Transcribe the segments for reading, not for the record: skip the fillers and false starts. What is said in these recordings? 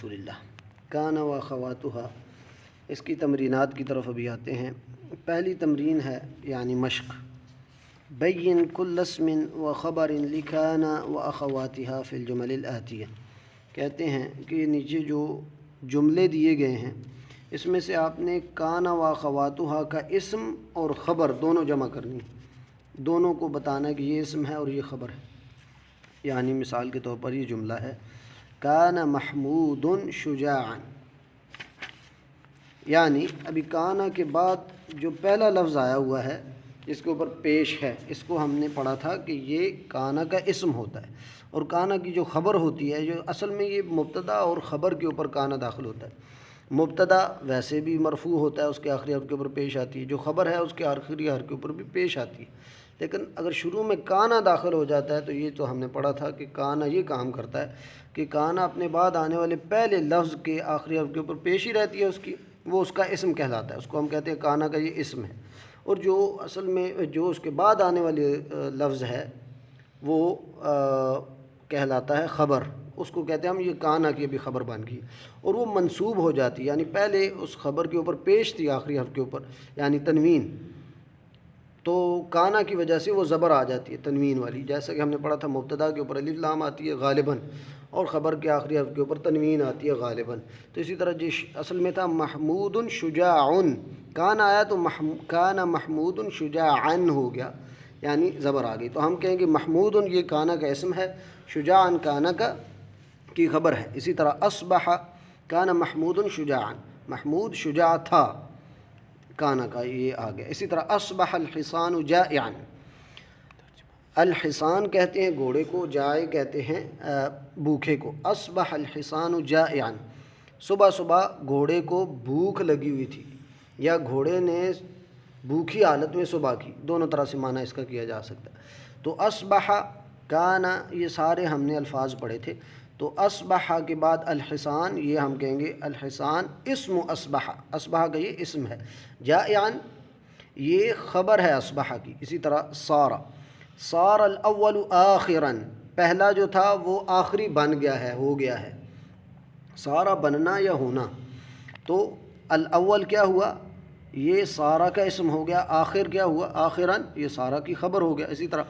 رسول اللہ کان و اخواتها، اس کی تمرینات کی طرف ابھی آتے ہیں۔ پہلی تمرین ہے یعنی مشق، بین کل اسم و خبر لکان و اخواتها فی الجمل الآتیہ، کہتے ہیں کہ نیچے جو جملے دیے گئے ہیں اس میں سے آپ نے کان و اخواتها کا اسم اور خبر دونوں جمع کرنی، دونوں کو بتانا ہے کہ یہ اسم ہے اور یہ خبر ہے۔ یعنی مثال کے طور پر یہ جملہ ہے کان محمود شجاعا، یعنی ابھی کانا کے بعد جو پہلا لفظ آیا ہوا ہے اس کے اوپر پیش ہے، اس کو ہم نے پڑھا تھا کہ یہ کانا کا اسم ہوتا ہے، اور کانا کی جو خبر ہوتی ہے، جو اصل میں یہ مبتدا اور خبر کے اوپر کانا داخل ہوتا ہے۔ مبتدا ویسے بھی مرفوع ہوتا ہے، اس کے آخری حرف کے اوپر پیش آتی ہے، جو خبر ہے اس کے آخری حرف کے اوپر بھی پیش آتی ہے، لیکن اگر شروع میں کانا داخل ہو جاتا ہے تو یہ تو ہم نے پڑھا تھا کہ کانا یہ کام کرتا ہے کہ کانا اپنے بعد آنے والے پہلے لفظ کے آخری حرف کے اوپر پیش ہی رہتی ہے اس کی، وہ اس کا اسم کہلاتا ہے، اس کو ہم کہتے ہیں کانا کا یہ اسم ہے۔ اور جو اصل میں جو اس کے بعد آنے والے لفظ ہے وہ کہلاتا ہے خبر، اس کو کہتے ہیں ہم یہ کانا کی ابھی خبر بن گئی، اور وہ منصوب ہو جاتی ہے، یعنی پہلے اس خبر کے اوپر پیش تھی آخری حرف کے اوپر یعنی تنوین، تو کانا کی وجہ سے وہ زبر آ جاتی ہے تنوین والی، جیسا کہ ہم نے پڑھا تھا مبتدا کے اوپر الف لام آتی ہے غالباً، اور خبر کے آخری حرف کے اوپر تنوین آتی ہے غالباً۔ تو اسی طرح جس اصل میں تھا محمود شجاع، کان آیا تو کان محمود شجاعا ہو گیا، یعنی زبر آ گئی، تو ہم کہیں گے محمود یہ کانا کا اسم ہے، شجاعا کانا کا کی خبر ہے۔ اسی طرح اصبح کان محمود شجاعا، محمود شجاع تھا کانا کا یہ آ گیا۔ اسی طرح اصبح الحصان جائعا، الحصان کہتے ہیں گھوڑے کو، جائع کہتے ہیں بھوکے کو۔ اصبح الحصان جائعا، صبح صبح گھوڑے کو بھوک لگی ہوئی تھی، یا گھوڑے نے بھوکی حالت میں صبح کی، دونوں طرح سے معنی اس کا کیا جا سکتا ہے۔ تو اصبح کانا یہ سارے ہم نے الفاظ پڑھے تھے، تو اصبح کے بعد الحصان یہ ہم کہیں گے الحصان اسم اصبح، اصبح کا یہ اسم ہے، جائعا یہ خبر ہے اصبح کی۔ اسی طرح صار، صار الاول آخرا، پہلا جو تھا وہ آخری بن گیا ہے، ہو گیا ہے، سارا بننا یا ہونا، تو الاول کیا ہوا، یہ سارا کا اسم ہو گیا، آخر کیا ہوا آخراً، یہ سارا کی خبر ہو گیا۔ اسی طرح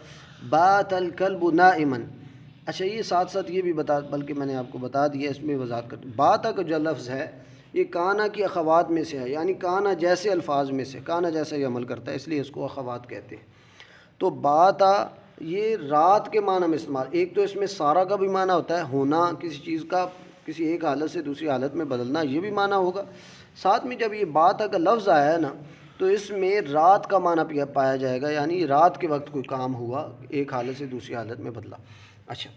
بات الکلب نائما، اچھا یہ ساتھ ساتھ یہ بھی بلکہ میں نے آپ کو بتا دیا، اس میں وضاحت کر، باتا کا جو لفظ ہے یہ کانا کی اخوات میں سے ہے، یعنی کانا جیسے الفاظ میں سے، کانا جیسا یہ عمل کرتا ہے، اس لیے اس کو اخوات کہتے ہیں۔ تو باتا یہ رات کے معنی میں استعمال، ایک تو اس میں سارا کا بھی معنی ہوتا ہے ہونا، کسی چیز کا کسی ایک حالت سے دوسری حالت میں بدلنا، یہ بھی معنی ہوگا، ساتھ میں جب یہ باتا کا لفظ آیا ہے نا تو اس میں رات کا معنی پایا جائے گا، یعنی رات کے وقت کوئی کام ہوا، ایک حالت سے دوسری حالت میں بدلا۔ اچھا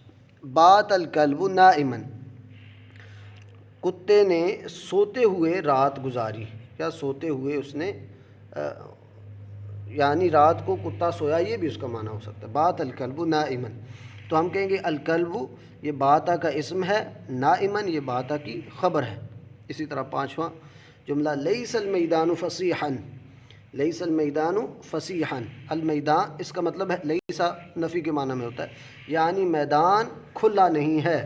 بات الکلب نائما، کتے نے سوتے ہوئے رات گزاری، یا سوتے ہوئے اس نے یعنی رات کو کتا سویا، یہ بھی اس کا معنی ہو سکتا ہے، بات الکلب نائما، تو ہم کہیں گے الکلب یہ باتا کا اسم ہے، نائما یہ باتا کی خبر ہے۔ اسی طرح پانچواں جملہ لیس المیدان فصیحا، لیس المیدان فصیحا، المیدان اس کا مطلب ہے لیسا نفی کے معنی میں ہوتا ہے، یعنی میدان کھلا نہیں ہے،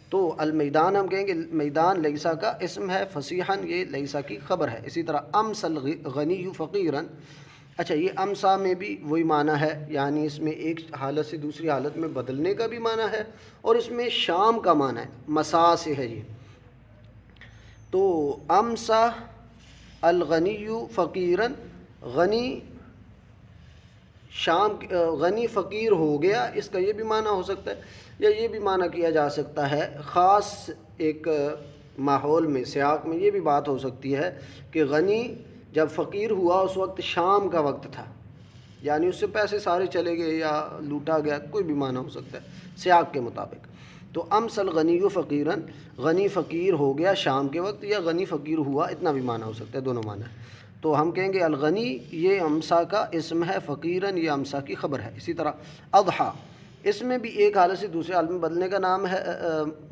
تو المیدان ہم کہیں گے میدان لیسا کا اسم ہے، فصیحا یہ لیسا کی خبر ہے۔ اسی طرح امس الغنی فقیرا، اچھا یہ امسا میں بھی وہی معنی ہے، یعنی اس میں ایک حالت سے دوسری حالت میں بدلنے کا بھی معنی ہے، اور اس میں شام کا معنی ہے، مساء سے ہے یہ۔ تو امسا الغنی فقیرا، غنی شام، غنی فقیر ہو گیا، اس کا یہ بھی معنی ہو سکتا ہے، یا یہ بھی معنی کیا جا سکتا ہے خاص ایک ماحول میں، سیاق میں یہ بھی بات ہو سکتی ہے کہ غنی جب فقیر ہوا اس وقت شام کا وقت تھا، یعنی اس سے پیسے سارے چلے گئے یا لوٹا گیا، کوئی بھی معنی ہو سکتا ہے سیاق کے مطابق۔ تو امس الغنی فقیرا، غنی فقیر ہو گیا شام کے وقت، یا غنی فقیر ہوا، اتنا بھی معنی ہو سکتا ہے، دونوں معنی ہے۔ تو ہم کہیں گے الغنی یہ امسا کا اسم ہے، فقیرا یہ امسا کی خبر ہے۔ اسی طرح اضحیٰ، اس میں بھی ایک حالت سے دوسرے حالت میں بدلنے کا نام ہے،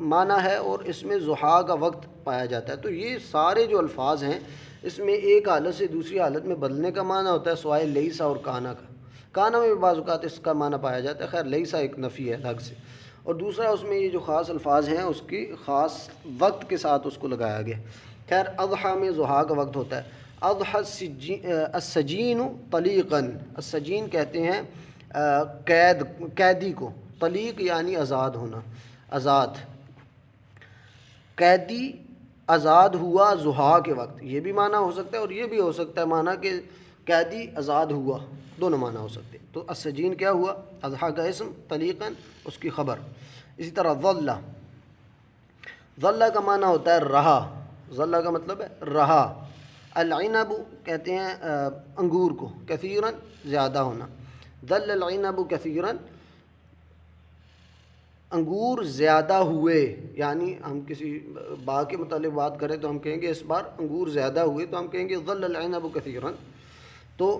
معنی ہے، اور اس میں ضحیٰ کا وقت پایا جاتا ہے۔ تو یہ سارے جو الفاظ ہیں اس میں ایک حالت سے دوسری حالت میں بدلنے کا معنی ہوتا ہے، سوائے لیسا اور کانا کا، کانا میں بھی بعض اوقات اس کا معنی پایا جاتا ہے، خیر لیسا ایک نفی ہے الگ سے۔ اور دوسرا اس میں یہ جو خاص الفاظ ہیں اس کی خاص وقت کے ساتھ اس کو لگایا گیا. خیر اضحیٰ میں ضحیٰ کا وقت ہوتا ہے. اضحیٰ السجین طلیقاً، السجین کہتے ہیں قیدی کو، طلیق یعنی آزاد ہونا، آزاد. قیدی آزاد ہوا ضحیٰ کے وقت، یہ بھی معنی ہو سکتا ہے اور یہ بھی ہو سکتا ہے معنی کہ قیدی آزاد ہوا، دونوں معنی ہو سکتے ہیں. تو السجین کیا ہوا؟ اضحیٰ کا اسم، طلیقاً اس کی خبر. اسی طرح ظل، ظل کا معنی ہوتا ہے رہا، ظل کا مطلب ہے رہا. العنب کہتے ہیں انگور کو، کثیراً زیادہ ہونا. ظل العنب کثیراً، انگور زیادہ ہوئے. یعنی ہم کسی باغ کے متعلق بات کریں تو ہم کہیں گے اس بار انگور زیادہ ہوئے، تو ہم کہیں گے ظل العنب کثیراً. تو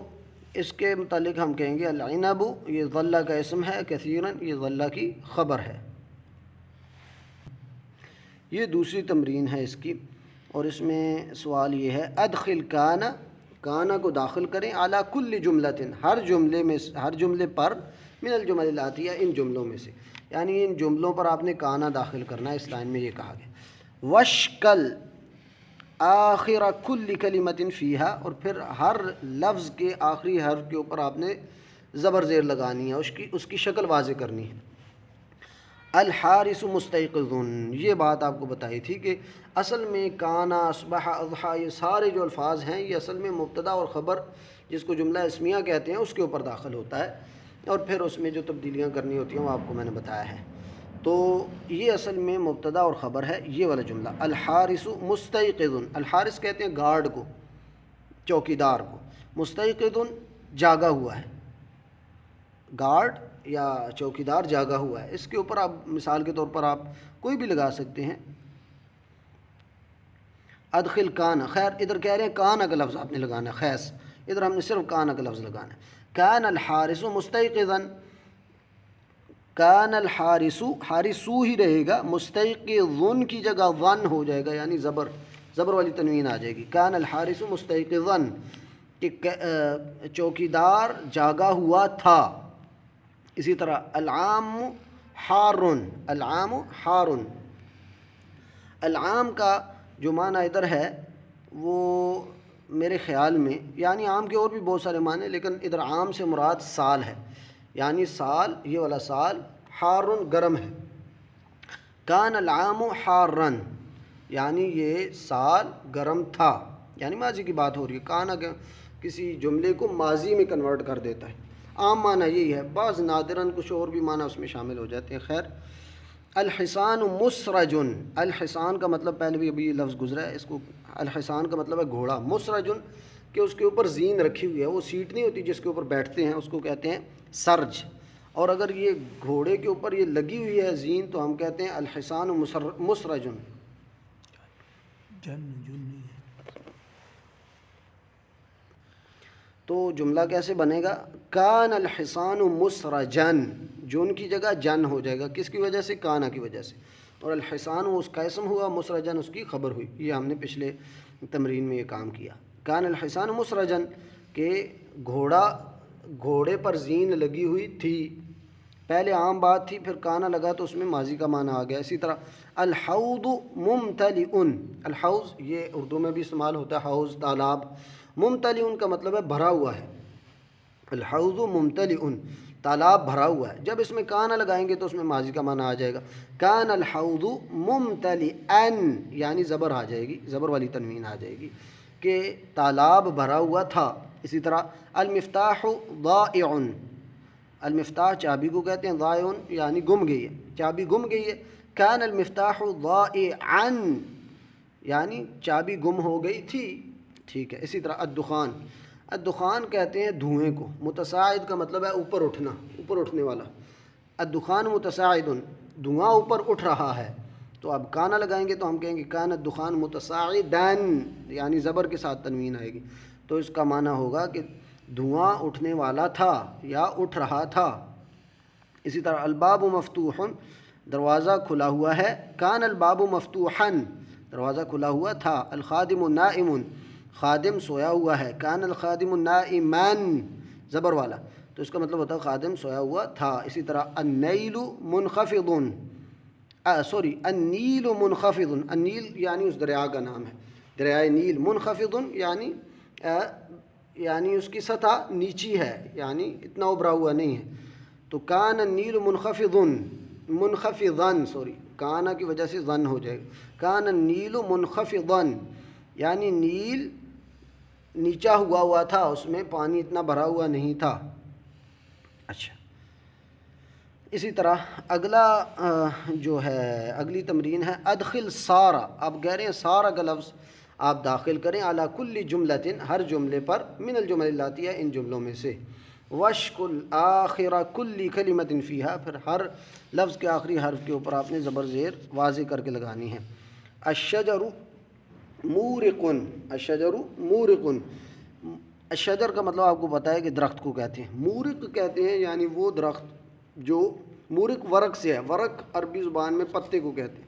اس کے متعلق ہم کہیں گے العنب یہ ظل کا اسم ہے، کثیراً یہ ظل کی خبر ہے. یہ دوسری تمرین ہے اس کی، اور اس میں سوال یہ ہے ادخل کان، کانا کو داخل کریں اعلی کل جملۃ، ہر جملے میں، ہر جملے پر، من الجمل الاتیہ ان جملوں میں سے، یعنی ان جملوں پر آپ نے کانا داخل کرنا ہے. اس لائن میں یہ کہا گیا وشکل آخر کل کلمۃ فیہا، اور پھر ہر لفظ کے آخری حرف کے اوپر آپ نے زبر زیر لگانی ہے، اس کی شکل واضح کرنی ہے. الحارث مستيقظ، یہ بات آپ کو بتائی تھی کہ اصل میں کانا، اصبح، اضحیٰ، یہ سارے جو الفاظ ہیں یہ اصل میں مبتدا اور خبر جس کو جملہ اسمیہ کہتے ہیں اس کے اوپر داخل ہوتا ہے، اور پھر اس میں جو تبدیلیاں کرنی ہوتی ہیں وہ آپ کو میں نے بتایا ہے. تو یہ اصل میں مبتدا اور خبر ہے یہ والا جملہ. الحارث مستيقظ، الحارث کہتے ہیں گارڈ کو، چوکیدار کو. مستيقظ جاگا ہوا ہے، گارڈ یا چوکیدار جاگا ہوا ہے. اس کے اوپر آپ مثال کے طور پر آپ کوئی بھی لگا سکتے ہیں. ادخل کان، خیر ادھر کہہ رہے ہیں کان کا لفظ آپ نے لگانا ہے، خیس ادھر ہم نے صرف کان کا لفظ لگانا ہے. کان الحارث مستيقظا، کان الحارث، حارثو ہی رہے گا، مستيقظ کی جگہ ظن ہو جائے گا، یعنی زبر والی تنوین آ جائے گی. کان الحارث مستيقظا کہ چوکیدار جاگا ہوا تھا. اسی طرح العام حارن، العام حارن، العام کا جو معنی ادھر ہے وہ میرے خیال میں، یعنی عام کے اور بھی بہت سارے معنی، لیکن ادھر عام سے مراد سال ہے، یعنی سال، یہ والا سال. حارن گرم ہے. کان العام حارن یعنی یہ سال گرم تھا، یعنی ماضی کی بات ہو رہی ہے. کان کسی جملے کو ماضی میں کنورٹ کر دیتا ہے. عام معنی یہی ہے، بعض نادراً کچھ اور بھی معنی اس میں شامل ہو جاتے ہیں. خیر الحصان مسرجن، الحصان کا مطلب پہلے بھی ابھی یہ لفظ گزرا ہے، اس کو الحصان کا مطلب ہے گھوڑا. مسرجن کہ اس کے اوپر زین رکھی ہوئی ہے، وہ سیٹ نہیں ہوتی جس کے اوپر بیٹھتے ہیں، اس کو کہتے ہیں سرج. اور اگر یہ گھوڑے کے اوپر یہ لگی ہوئی ہے زین تو ہم کہتے ہیں الحصان مسرجن. تو جملہ کیسے بنے گا؟ کان الحصان مسرجن، جن کی جگہ جن ہو جائے گا، کس کی وجہ سے؟ کانا کی وجہ سے. اور الحصان اس کا اسم ہوا، مسرجن اس کی خبر ہوئی. یہ ہم نے پچھلے تمرین میں یہ کام کیا. کان الحصان مسرجن کہ گھوڑے پر زین لگی ہوئی تھی. پہلے عام بات تھی، پھر کانا لگا تو اس میں ماضی کا معنی آ گیا. اسی طرح الحوض ممتلئ، الحوض یہ اردو میں بھی استعمال ہوتا ہے، حوض تالاب. ممتلئ کا مطلب ہے بھرا ہوا ہے. الحوض ممتلئ تالاب بھرا ہوا ہے. جب اس میں کانا لگائیں گے تو اس میں ماضی کا معنی آ جائے گا. کان الحوض ممتلئا یعنی زبر آ جائے گی، زبر والی تنوین آ جائے گی کہ تالاب بھرا ہوا تھا. اسی طرح المفتاح ضائع، المفتاح چابی کو کہتے ہیں، ضائع یعنی گم گئی ہے، چابی گم گئی ہے. کان المفتاح ضائعا یعنی چابی گم ہو گئی تھی. ٹھیک ہے. اسی طرح الدخان، الدخان کہتے ہیں دھوئیں کو. متصاعد کا مطلب ہے اوپر اٹھنا، اوپر اٹھنے والا. الدخان متصاعد، دھواں اوپر اٹھ رہا ہے. تو اب کانا لگائیں گے تو ہم کہیں گے کان الدخان متصاعدن یعنی زبر کے ساتھ تنوین آئے گی، تو اس کا معنی ہوگا کہ دھواں اٹھنے والا تھا یا اٹھ رہا تھا. اسی طرح الباب مفتوح، دروازہ کھلا ہوا ہے. کان الباب مفتوحا، دروازہ کھلا ہوا تھا. الخادم نائم، خادم سویا ہوا ہے. کان الخادم نائما زبر والا، تو اس کا مطلب ہوتا ہے خادم سویا ہوا تھا۔ اسی طرح النیل منخفض، النیل منخفض، النیل یعنی اس دریا کا نام ہے، دریائے نیل، منخفض یعنی اس کی سطح نیچی ہے، یعنی اتنا ابھرا ہوا نہیں ہے۔ تو کان النیل منخفضا کانا کی وجہ سے ظن ہو جائے گا، کان النیل منخفضا یعنی نیل نیچا ہوا تھا، اس میں پانی اتنا بھرا ہوا نہیں تھا۔ اچھا، اسی طرح اگلا جو ہے اگلی تمرین ہے ادخل سارا، اب کہہ رہے ہیں سارا کا لفظ آپ داخل کریں علی کل جملۃ، ہر جملے پر، من الجمل الاتیہ، ان جملوں میں سے، وشکل آخر کل کلمۃ فیہا، پھر ہر لفظ کے آخری حرف کے اوپر آپ نے زبر زیر واضح کر کے لگانی ہے۔ الشجر مورق، الشجر مورق، الشجر کا مطلب آپ کو پتہ ہے کہ درخت کو کہتے ہیں، مورق کہتے ہیں یعنی وہ درخت جو مورق ورق سے ہے، ورق عربی زبان میں پتے کو کہتے ہیں،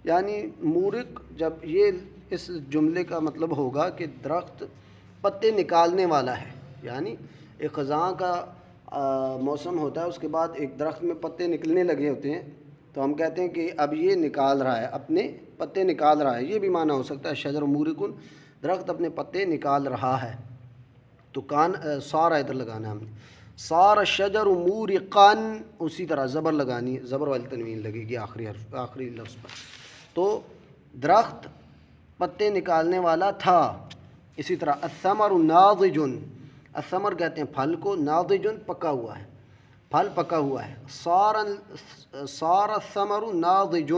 یعنی مورق، جب یہ اس جملے کا مطلب ہوگا کہ درخت پتے نکالنے والا ہے، یعنی ایک خزاں کا موسم ہوتا ہے، اس کے بعد ایک درخت میں پتے نکلنے لگے ہوتے ہیں، تو ہم کہتے ہیں کہ اب یہ نکال رہا ہے، اپنے پتے نکال رہا ہے، یہ بھی معنی ہو سکتا ہے شجر مورقن، درخت اپنے پتے نکال رہا ہے۔ تو سارا ادھر لگانا ہے ہم نے، صار الشجر مورقان، اسی طرح زبر لگانی ہے، زبر والی تنوین لگے گی آخری لفظ پر۔ تو درخت پتے نکالنے والا تھا۔ اسی طرح الثمر ناضج، الثمر کہتے ہیں پھل کو، ناضج پکا ہوا ہے، پھل پکا ہوا ہے۔ صار الثمر ناضج،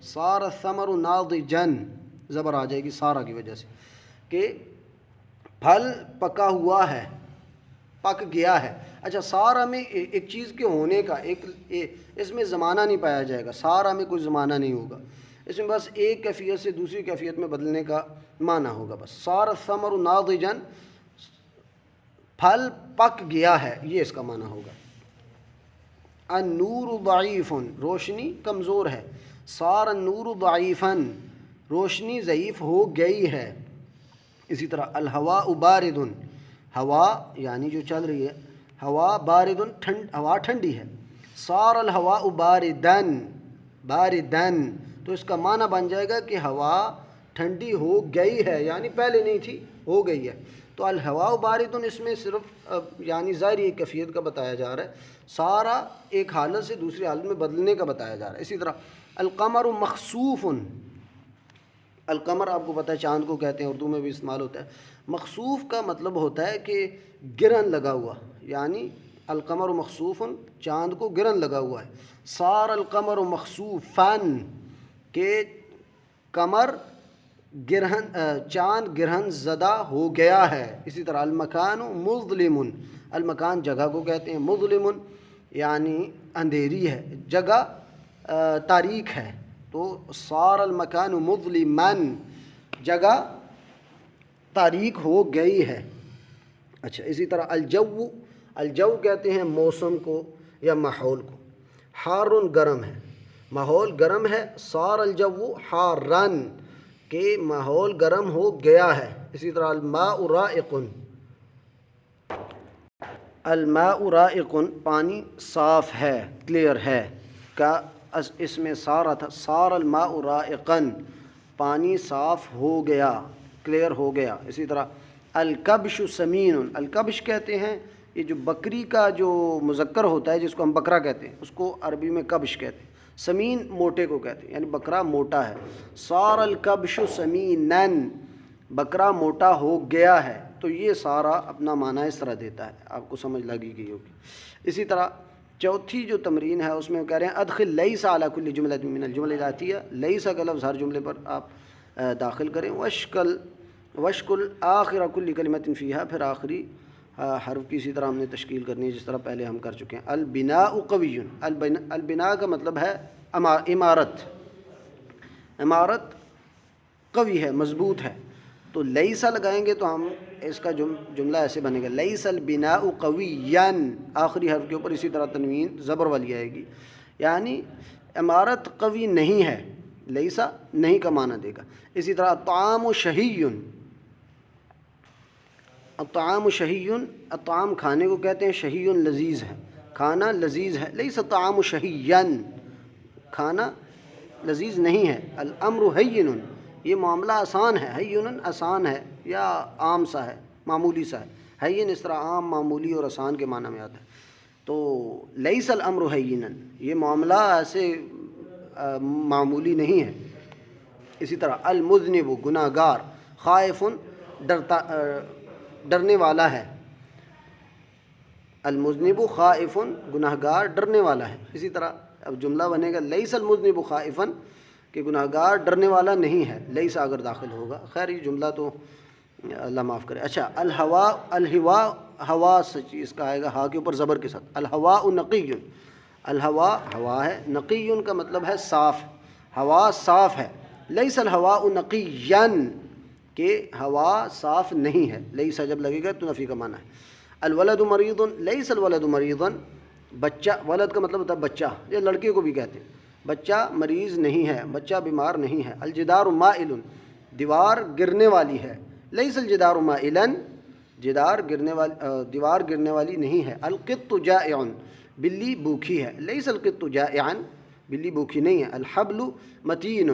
صار الثمر ناضجا، زبر آ جائے گی سارا کی وجہ سے، کہ پھل پکا ہوا ہے، پک گیا ہے۔ اچھا، سارا میں ایک چیز کے ہونے کا اس میں زمانہ نہیں پایا جائے گا، سارا میں کوئی زمانہ نہیں ہوگا، اس میں بس ایک کیفیت سے دوسری کیفیت میں بدلنے کا معنی ہوگا بس۔ صار الثمر ناضجا، پھل پک گیا ہے، یہ اس کا معنی ہوگا۔ النور ضعیف، روشنی کمزور ہے، صار النور ضعیفا، روشنی ضعیف ہو گئی ہے۔ اسی طرح الہواء بارد، ہوا یعنی جو چل رہی ہے، ہوا بارد، ہوا ٹھنڈی ہے، صار الہواء باردن، باردن، تو اس کا معنی بن جائے گا کہ ہوا ٹھنڈی ہو گئی ہے، یعنی پہلے نہیں تھی، ہو گئی ہے۔ تو الہواء باردن اس میں صرف یعنی ظاہری ایک کیفیت کا بتایا جا رہا ہے، سارا ایک حالت سے دوسری حالت میں بدلنے کا بتایا جا رہا ہے۔ اسی طرح القمر مخسوف، القمر آپ کو پتہ ہے چاند کو کہتے ہیں، اردو میں بھی استعمال ہوتا ہے۔ مخسوف کا مطلب ہوتا ہے کہ گرہن لگا ہوا، یعنی القمر مخسوف، چاند کو گرہن لگا ہوا ہے۔ صار القمر مخسوفا، کہ قمر گرہن، چاند گرہن زدہ ہو گیا ہے۔ اسی طرح المکان مظلم، المکان جگہ کو کہتے ہیں، مظلم یعنی اندھیری ہے، جگہ تاریک ہے، تو صار المکان مظلما، جگہ تاریک ہو گئی ہے۔ اچھا، اسی طرح الجو، الجو کہتے ہیں موسم کو یا ماحول کو، حار گرم ہے، ماحول گرم ہے، صار الجو حارا، کہ ماحول گرم ہو گیا ہے۔ اسی طرح الماء رائق، الماء رائق، پانی صاف ہے، کلیئر ہے، کا اس میں سارا تھا، صار الماء رائقا، پانی صاف ہو گیا، کلیئر ہو گیا۔ اسی طرح الکبش سمین، الکبش کہتے ہیں یہ جو بکری کا جو مذکر ہوتا ہے جس کو ہم بکرا کہتے ہیں، اس کو عربی میں کبش کہتے ہیں، سمین موٹے کو کہتے ہیں، یعنی بکرا موٹا ہے۔ صار الکبش سمینا، بکرا موٹا ہو گیا ہے۔ تو یہ سارا اپنا معنی اس طرح دیتا ہے، آپ کو سمجھ لگی گئی ہوگی۔ اسی طرح چوتھی جو تمرین ہے اس میں وہ کہہ رہے ہیں ادخل لیس علی کل جملۃ من الجمل الاتیہ، لیس کا لفظ ہر جملے پر آپ داخل کریں، وشکل آخر کل کلمۃ فیہا، پھر آخری حرف کی اسی طرح ہم نے تشکیل کرنی ہے جس طرح پہلے ہم کر چکے ہیں۔ البناء قوی، البناء کا مطلب ہے عمارت، عمارت قوی ہے، مضبوط ہے، تو لیسا لگائیں گے تو ہم اس کا جملہ ایسے بنے گا، لیس البناء قویا، آخری حرف کے اوپر اسی طرح تنوین زبر والی آئے گی، یعنی عمارت قوی نہیں ہے، لیسا نہیں کا معنی دے گا۔ اسی طرح الطعام شہی، الطعام شہی، الطعام کھانے کو کہتے ہیں، شہی لذیذ ہے، کھانا لذیذ ہے، لیس الطعام شہیا، کھانا لذیذ نہیں ہے، الامر ہین، یہ معاملہ آسان ہے، ہین آسان ہے یا عام سا ہے، معمولی سا ہے، ہین اس طرح عام، معمولی اور آسان کے معنی میں آتا ہے، تو لیس الامر ہینا، یہ معاملہ ایسے معمولی نہیں ہے۔ اسی طرح المذنب گناہ گار، خائف ڈرتا ڈرنے والا ہے، المذنب خائف گناہ گار ڈرنے والا ہے۔ اسی طرح اب جملہ بنے گا لیس المذنب خائفا، کہ گناہ گار ڈرنے والا نہیں ہے، لیس اگر داخل ہوگا، خیر یہ جملہ تو اللہ معاف کرے۔ اچھا الہوا، الہوا ہوا سچ اس کا آئے گا ہا کے اوپر زبر کے ساتھ، الہوا نقی، الہوا ہوا ہے، نقی کا مطلب ہے صاف، ہوا صاف ہے، لیس الہوا نقیا، کہ ہوا صاف نہیں ہے، لیس جب لگے گا تو نفی کا معنی ہے۔ الولد مریض، لیس الولد مریضا، بچہ، ولد کا مطلب ہوتا ہے بچہ، یہ لڑکے کو بھی کہتے ہیں، بچہ مریض نہیں ہے، بچہ بیمار نہیں ہے۔ الجدار مائل، دیوار گرنے والی ہے، لیس الجدار مائلا، جدار گرنے والی دیوار گرنے والی نہیں ہے۔ القط جائع، بلی بھوکھی ہے، لیس القط جائعا، بلی بھوکھی نہیں ہے۔ الحبل متین،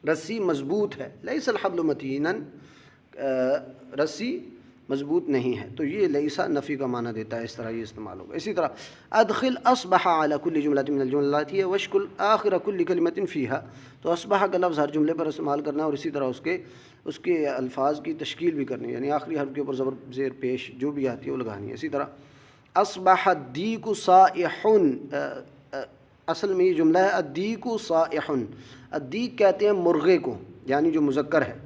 رسی مضبوط ہے، لیس الحبل متینا، رسی مضبوط نہیں ہے، تو یہ لیسا نفی کا معنی دیتا ہے، اس طرح یہ استعمال ہوگا۔ اسی طرح ادخل اصبح على كل جملة من الجملات هي واشكل آخر كل كلمة فيها، تو اصبح کا لفظ ہر جملے پر استعمال کرنا ہے، اور اسی طرح اس کے الفاظ کی تشکیل بھی کرنی ہے، یعنی آخری حرف کے اوپر زبر زیر پیش جو بھی آتی ہے وہ لگانی ہے۔ اسی طرح اصبح الدیک صائح، اصل میں یہ جملہ ہے الدیک صائح، الدیک کہتے ہیں مرغے کو، یعنی جو مذکر ہے،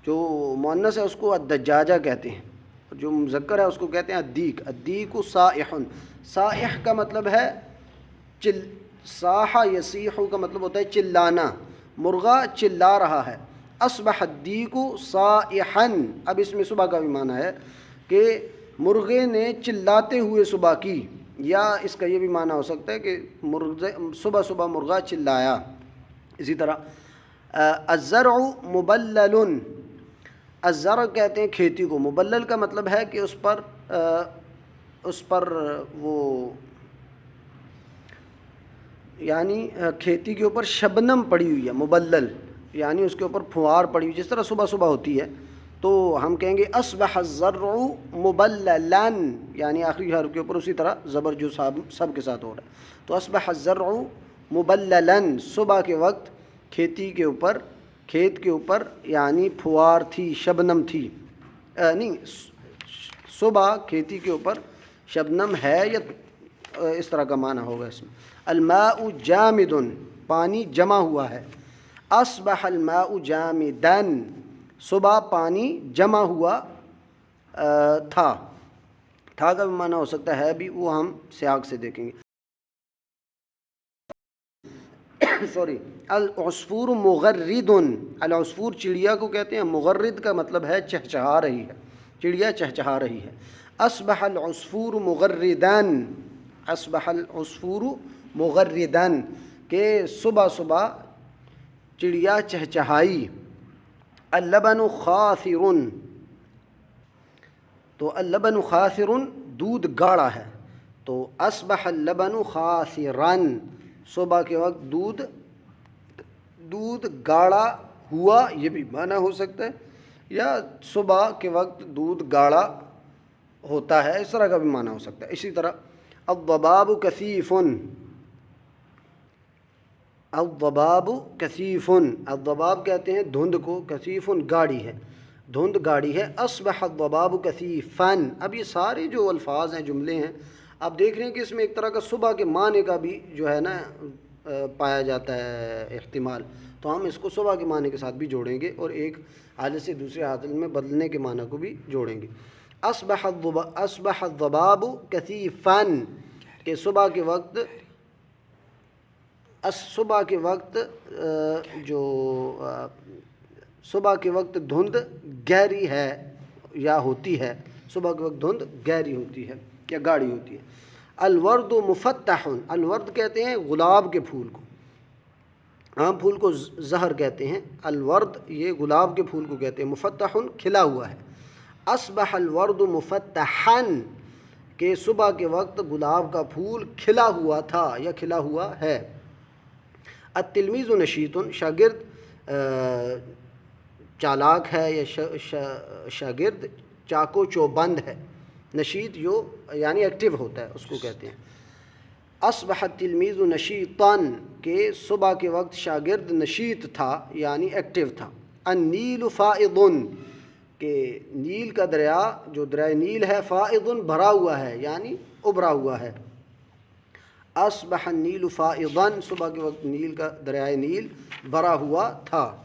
جو مؤنث ہے اس کو الدجاجہ کہتے ہیں، جو مذکر ہے اس کو کہتے ہیں الدیک، الدیک صائح، صائح کا مطلب ہے صاح یصیح کا مطلب ہوتا ہے چلانا، مرغا چلا رہا ہے۔ اصبح الدیک صائحا، اب اس میں صبح کا بھی معنی ہے کہ مرغے نے چلاتے ہوئے صبح کی، یا اس کا یہ بھی معنی ہو سکتا ہے کہ صبح صبح مرغا چلایا۔ اسی طرح الزرع مبلل، الزرع کہتے ہیں کھیتی کو، مبلل کا مطلب ہے کہ اس پر وہ یعنی کھیتی کے اوپر شبنم پڑی ہوئی ہے، مبلل یعنی اس کے اوپر پھوار پڑی ہوئی، جس طرح صبح صبح ہوتی ہے تو ہم کہیں گے اصبح الزرع مبللا، یعنی آخری حرف کے اوپر اسی طرح زبر جو سب کے ساتھ ہو رہا ہے، تو اصبح الزرع مبللا، صبح کے وقت کھیتی کے اوپر، کھیت کے اوپر یعنی پھوار تھی، شبنم تھی، نہیں صبح کھیتی کے اوپر شبنم ہے، یا اس طرح کا معنی ہوگا اس میں۔ الماء جامد، پانی جمع ہوا ہے، اصبح الماء جامدا، صبح پانی جمع ہوا تھا، تھا کا بھی معنی ہو سکتا ہے بھی، وہ ہم سیاق سے دیکھیں گے۔ سوری، العصفور مغرد، العصفور چڑیا کو کہتے ہیں، مغرد کا مطلب ہے چہچہا رہی ہے، چڑیا چہچہا رہی ہے۔ اصبح العصفور مغردان، اصبح العصفور مغردان، کہ صبح صبح چڑیا چہچہائی۔ اللبن خاثر، تو اللبن خاثر دودھ گاڑا ہے، تو اصبح اللبن خاثرا، صبح کے وقت دودھ گاڑا ہوا، یہ بھی معنی ہو سکتا ہے، یا صبح کے وقت دودھ گاڑا ہوتا ہے، اس طرح کا بھی معنی ہو سکتا ہے۔ اسی طرح الضباب کثیف، الضباب کثیف، الضباب کہتے ہیں دھند کو، کثیف گاڑی ہے، دھند گاڑی ہے۔ اصبح الضباب کثیفا، اب یہ سارے جو الفاظ ہیں، جملے ہیں، آپ دیکھ رہے ہیں کہ اس میں ایک طرح کا صبح کے معنی کا بھی جو ہے نا پایا جاتا ہے احتمال، تو ہم اس کو صبح کے معنی کے ساتھ بھی جوڑیں گے، اور ایک حالت سے دوسرے حالت میں بدلنے کے معنی کو بھی جوڑیں گے۔ اصبح الضباب کثیفا، کہ صبح کے وقت صبح کے وقت دھند گہری ہے یا ہوتی ہے، صبح کے وقت دھند گہری ہوتی ہے یا گاڑی ہوتی ہے۔ الورد مفتح، الورد کہتے ہیں گلاب کے پھول کو، عام پھول کو زہر کہتے ہیں، الورد یہ گلاب کے پھول کو کہتے ہیں، مفتح کھلا ہوا ہے۔ اصبح الورد مفتحا کہ صبح کے وقت گلاب کا پھول کھلا ہوا تھا یا کھلا ہوا ہے۔ التلمیذ نشیط شاگرد چالاک ہے یا شاگرد چاکو چوبند ہے۔ نشیط جو یعنی ایکٹیو ہوتا ہے اس کو کہتے ہیں۔ اصبح التلمیذ نشیطا کہ صبح کے وقت شاگرد نشیط تھا یعنی ایکٹیو تھا۔ النیل فائض کہ نیل کا دریا جو دریائے نیل ہے فائض بھرا ہوا ہے یعنی ابھرا ہوا ہے۔ اصبح النیل فائضا صبح کے وقت نیل کا دریائے نیل بھرا ہوا تھا۔